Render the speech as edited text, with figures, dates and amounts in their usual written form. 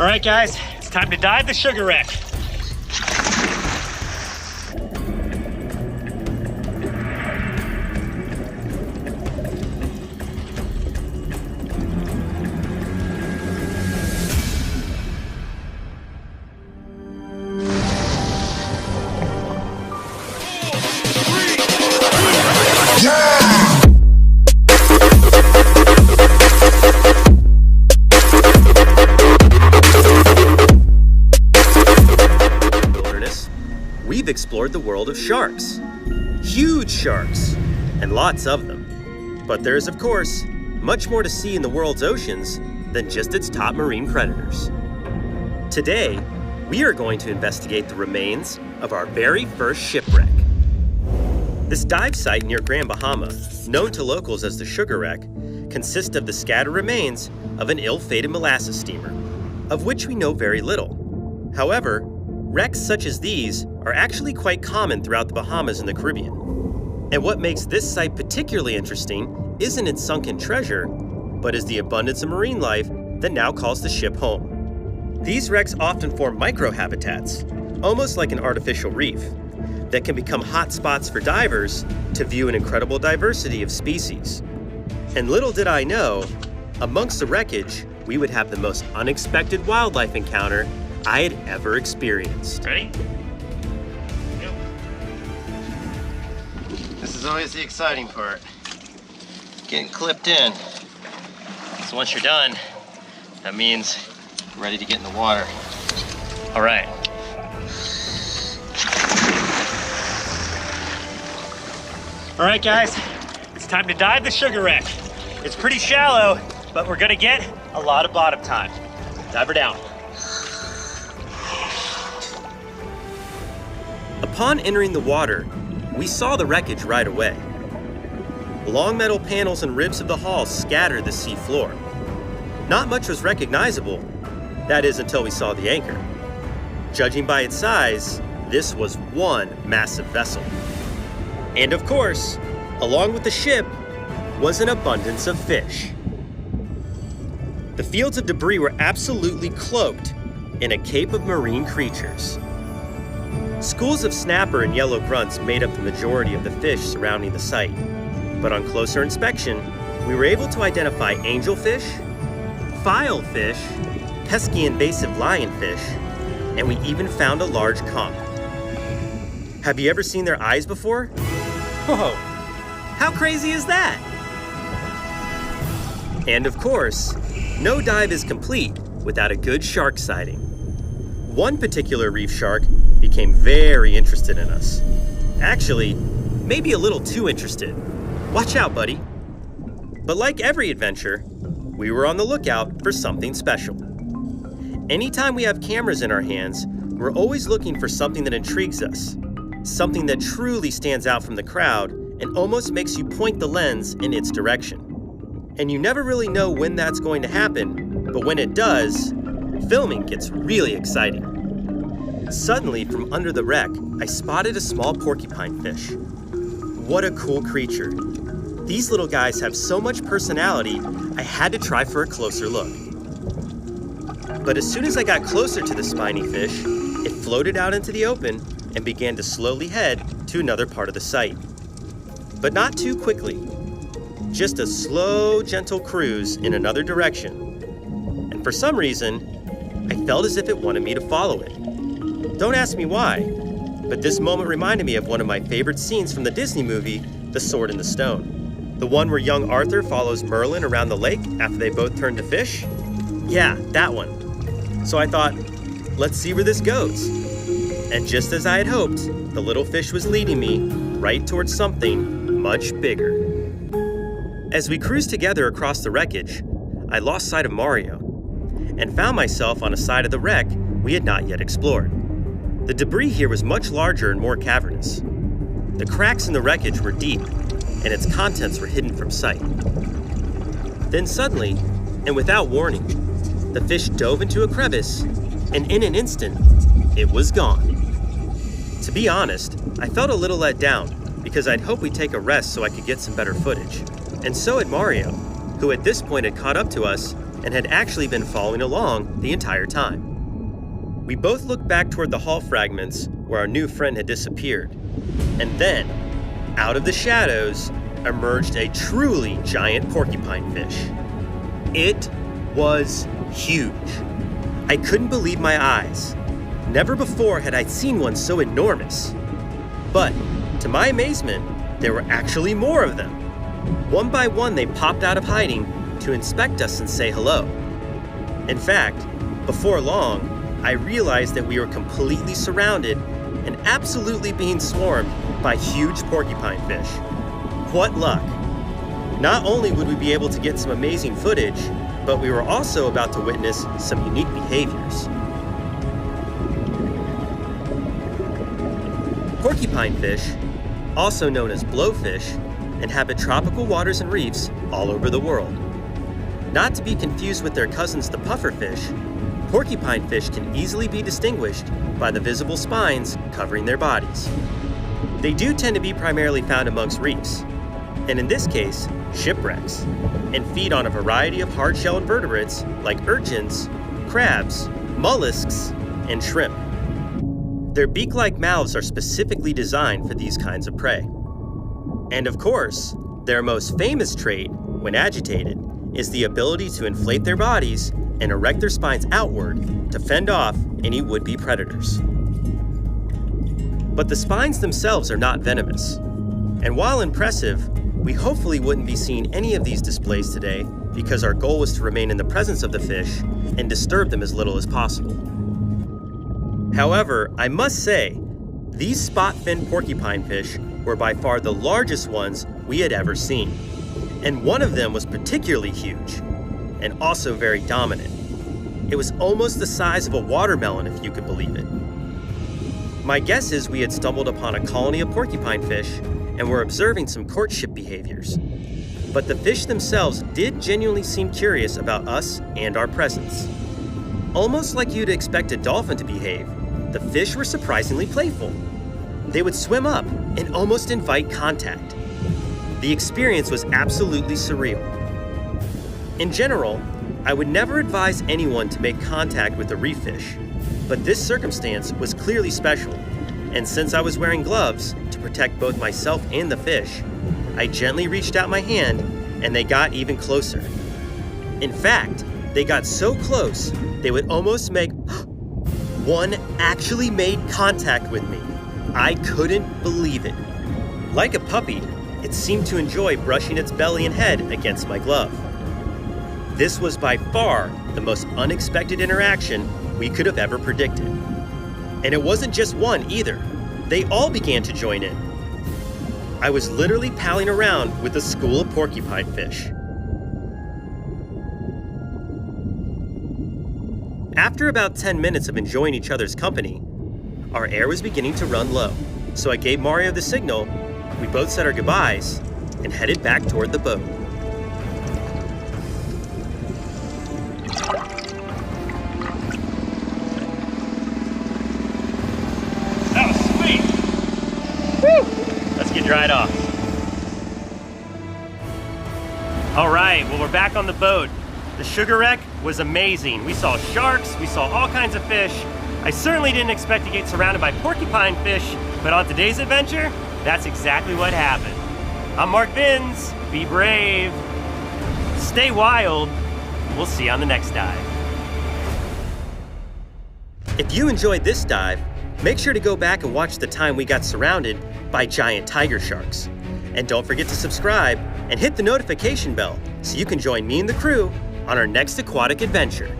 All right, guys, it's time to dive the sugar wreck. We've explored the world of sharks. Huge sharks, and lots of them. But there's, of course, much more to see in the world's oceans than just its top marine predators. Today, we are going to investigate the remains of our very first shipwreck. This dive site near Grand Bahama, known to locals as the Sugar Wreck, consists of the scattered remains of an ill-fated molasses steamer, of which we know very little. However, wrecks such as these are actually quite common throughout the Bahamas and the Caribbean. And what makes this site particularly interesting isn't its sunken treasure, but is the abundance of marine life that now calls the ship home. These wrecks often form microhabitats, almost like an artificial reef, that can become hot spots for divers to view an incredible diversity of species. And little did I know, amongst the wreckage, we would have the most unexpected wildlife encounter I had ever experienced. Ready? Yep. This is always the exciting part. Getting clipped in. So once you're done, that means you're ready to get in the water. All right. All right, guys, it's time to dive the sugar wreck. It's pretty shallow, but we're gonna get a lot of bottom time. Dive her down. Upon entering the water, we saw the wreckage right away. Long metal panels and ribs of the hull scattered the sea floor. Not much was recognizable, that is until we saw the anchor. Judging by its size, this was one massive vessel. And of course, along with the ship was an abundance of fish. The fields of debris were absolutely cloaked in a cape of marine creatures. Schools of snapper and yellow grunts made up the majority of the fish surrounding the site. But on closer inspection, we were able to identify angelfish, filefish, pesky invasive lionfish, and we even found a large conch. Have you ever seen their eyes before? Whoa, how crazy is that? And of course, no dive is complete without a good shark sighting. One particular reef shark became very interested in us. Actually, maybe a little too interested. Watch out, buddy. But like every adventure, we were on the lookout for something special. Anytime we have cameras in our hands, we're always looking for something that intrigues us, something that truly stands out from the crowd and almost makes you point the lens in its direction. And you never really know when that's going to happen, but when it does, filming gets really exciting. Suddenly, from under the wreck, I spotted a small porcupine fish. What a cool creature. These little guys have so much personality, I had to try for a closer look. But as soon as I got closer to the spiny fish, it floated out into the open and began to slowly head to another part of the site. But not too quickly. Just a slow, gentle cruise in another direction. And for some reason, I felt as if it wanted me to follow it. Don't ask me why, but this moment reminded me of one of my favorite scenes from the Disney movie, The Sword in the Stone. The one where young Arthur follows Merlin around the lake after they both turn to fish? Yeah, that one. So I thought, let's see where this goes. And just as I had hoped, the little fish was leading me right towards something much bigger. As we cruised together across the wreckage, I lost sight of Mario and found myself on a side of the wreck we had not yet explored. The debris here was much larger and more cavernous. The cracks in the wreckage were deep, and its contents were hidden from sight. Then suddenly, and without warning, the fish dove into a crevice, and in an instant, it was gone. To be honest, I felt a little let down because I'd hoped we'd take a rest so I could get some better footage. And so had Mario, who at this point had caught up to us and had actually been following along the entire time. We both looked back toward the hull fragments where our new friend had disappeared. And then, out of the shadows, emerged a truly giant porcupine fish. It was huge. I couldn't believe my eyes. Never before had I seen one so enormous. But, to my amazement, there were actually more of them. One by one, they popped out of hiding to inspect us and say hello. In fact, before long, I realized that we were completely surrounded and absolutely being swarmed by huge porcupine fish. What luck! Not only would we be able to get some amazing footage, but we were also about to witness some unique behaviors. Porcupine fish, also known as blowfish, inhabit tropical waters and reefs all over the world. Not to be confused with their cousins the pufferfish, porcupine fish can easily be distinguished by the visible spines covering their bodies. They do tend to be primarily found amongst reefs, and in this case, shipwrecks, and feed on a variety of hard-shell invertebrates like urchins, crabs, mollusks, and shrimp. Their beak-like mouths are specifically designed for these kinds of prey. And of course, their most famous trait, when agitated, is the ability to inflate their bodies and erect their spines outward to fend off any would-be predators. But the spines themselves are not venomous. And while impressive, we hopefully wouldn't be seeing any of these displays today because our goal was to remain in the presence of the fish and disturb them as little as possible. However, I must say, these spot-finned porcupine fish were by far the largest ones we had ever seen. And one of them was particularly huge, and also very dominant. It was almost the size of a watermelon, if you could believe it. My guess is we had stumbled upon a colony of porcupine fish and were observing some courtship behaviors. But the fish themselves did genuinely seem curious about us and our presence. Almost like you'd expect a dolphin to behave, the fish were surprisingly playful. They would swim up and almost invite contact. The experience was absolutely surreal. In general, I would never advise anyone to make contact with a reef fish, but this circumstance was clearly special, and since I was wearing gloves to protect both myself and the fish, I gently reached out my hand and they got even closer. In fact, they got so close, they would almost make one actually made contact with me. I couldn't believe it. Like a puppy, it seemed to enjoy brushing its belly and head against my glove. This was by far the most unexpected interaction we could have ever predicted. And it wasn't just one either. They all began to join in. I was literally palling around with a school of porcupine fish. After about 10 minutes of enjoying each other's company, our air was beginning to run low, so I gave Mario the signal, we both said our goodbyes, and headed back toward the boat. That was sweet! Woo! Let's get dried off. All right, well, we're back on the boat. The sugar wreck was amazing. We saw sharks, we saw all kinds of fish. I certainly didn't expect to get surrounded by porcupine fish, but on today's adventure, that's exactly what happened. I'm Mark Vins. Be brave. Stay wild. We'll see you on the next dive. If you enjoyed this dive, make sure to go back and watch the time we got surrounded by giant tiger sharks. And don't forget to subscribe and hit the notification bell so you can join me and the crew on our next aquatic adventure.